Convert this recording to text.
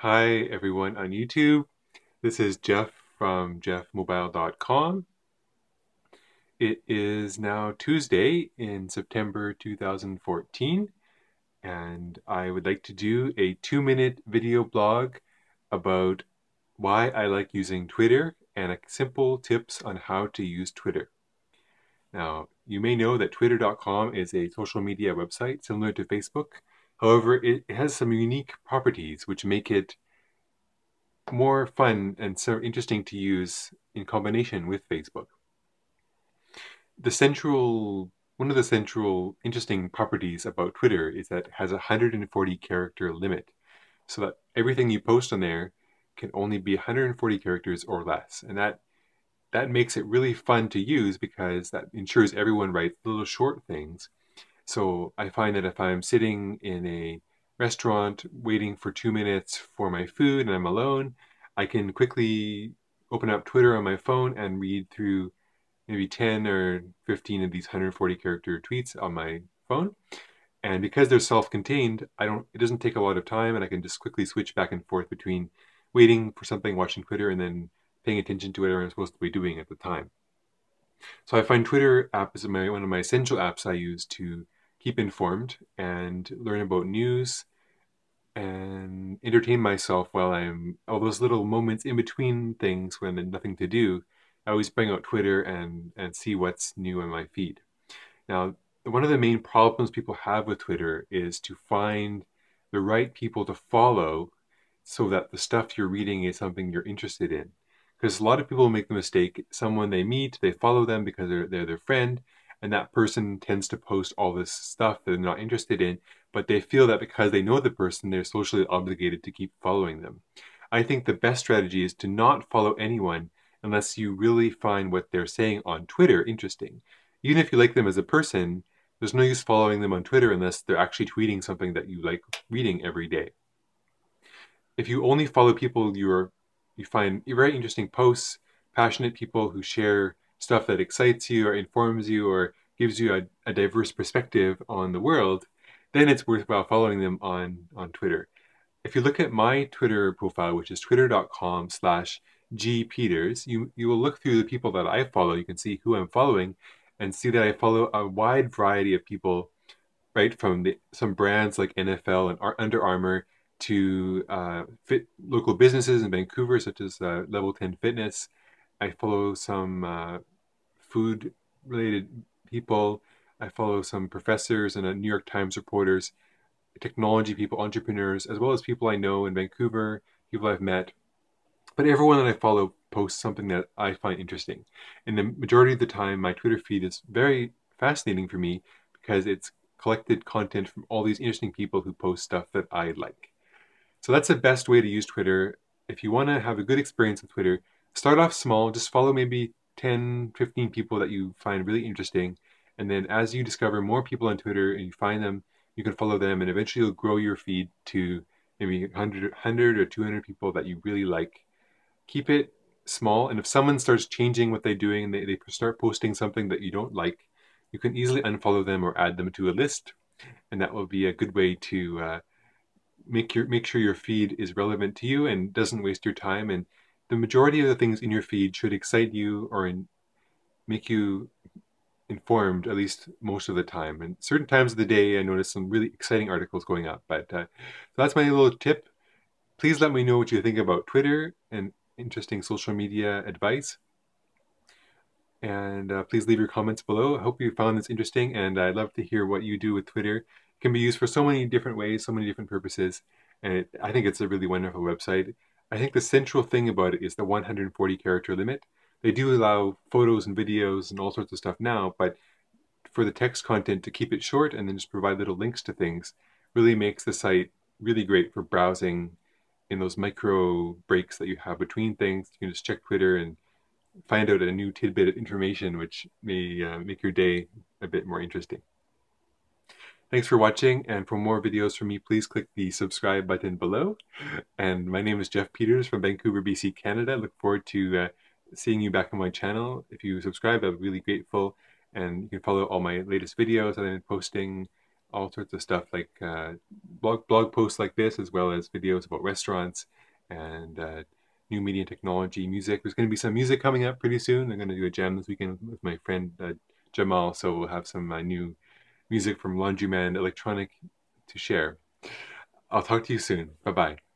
Hi everyone on YouTube. This is Geoff from geoffmobile.com. It is now Tuesday in September 2014, and I would like to do a 2-minute video blog about why I like using Twitter and simple tips on how to use Twitter. Now, you may know that twitter.com is a social media website similar to Facebook. However, it has some unique properties which make it more fun and so interesting to use in combination with Facebook. One of the central interesting properties about Twitter is that it has a 140 character limit, so that everything you post on there can only be 140 characters or less. And that makes it really fun to use because that ensures everyone writes little short things. So I find that if I'm sitting in a restaurant waiting for 2 minutes for my food and I'm alone, I can quickly open up Twitter on my phone and read through maybe 10 or 15 of these 140 character tweets on my phone. And because they're self-contained, it doesn't take a lot of time, and I can just quickly switch back and forth between waiting for something, watching Twitter, and then paying attention to whatever I'm supposed to be doing at the time. So I find Twitter app is one of my essential apps I use to keep informed and learn about news and entertain myself while I'm all those little moments in between things when there's nothing to do. I always bring out Twitter and see what's new on my feed. Now, one of the main problems people have with Twitter is to find the right people to follow so that the stuff you're reading is something you're interested in. Because a lot of people make the mistake, someone they meet, they follow them because they're their friend, and that person tends to post all this stuff that they're not interested in, but they feel that because they know the person, they're socially obligated to keep following them. I think the best strategy is to not follow anyone unless you really find what they're saying on Twitter interesting. Even if you like them as a person, there's no use following them on Twitter unless they're actually tweeting something that you like reading every day. If you only follow people you find very interesting posts, passionate people who share stuff that excites you or informs you or gives you a diverse perspective on the world, then it's worthwhile following them on Twitter. If you look at my Twitter profile, which is twitter.com/gpeters, you will look through the people that I follow. You can see who I'm following and see that I follow a wide variety of people, right? From some brands like NFL and Under Armour to local businesses in Vancouver, such as Level 10 Fitness. I follow some food related people. I follow some professors and New York Times reporters, technology people, entrepreneurs, as well as people I know in Vancouver, people I've met. But everyone that I follow posts something that I find interesting. And the majority of the time, my Twitter feed is very fascinating for me because it's collected content from all these interesting people who post stuff that I like. So that's the best way to use Twitter. If you want to have a good experience with Twitter, start off small, just follow maybe 10, 15 people that you find really interesting. And then as you discover more people on Twitter and you find them, you can follow them, and eventually you'll grow your feed to maybe 100 or 200 people that you really like. Keep it small, and if someone starts changing what they're doing and they start posting something that you don't like, you can easily unfollow them or add them to a list, and that will be a good way to make sure your feed is relevant to you and doesn't waste your time. And the majority of the things in your feed should excite you or make you informed at least most of the time. And certain times of the day, I notice some really exciting articles going up. But so that's my little tip. Please let me know what you think about Twitter and interesting social media advice. And please leave your comments below. I hope you found this interesting, and I'd love to hear what you do with Twitter. It can be used for so many different ways, so many different purposes, and I think it's a really wonderful website. I think the central thing about it is the 140 character limit. They do allow photos and videos and all sorts of stuff now, but for the text content, to keep it short and then just provide little links to things really makes the site really great for browsing in those micro breaks that you have between things. You can just check Twitter and find out a new tidbit of information which may make your day a bit more interesting. Thanks for watching, and for more videos from me, please click the subscribe button below. And my name is Geoff Peters from Vancouver, BC, Canada. I look forward to seeing you back on my channel. If you subscribe, I'm really grateful, and you can follow all my latest videos that I'm posting all sorts of stuff like blog posts like this, as well as videos about restaurants and new media technology, music. There's going to be some music coming up pretty soon. I'm going to do a jam this weekend with my friend Jamal, so we'll have some new music from Laundryman Electronic to share. I'll talk to you soon. Bye bye.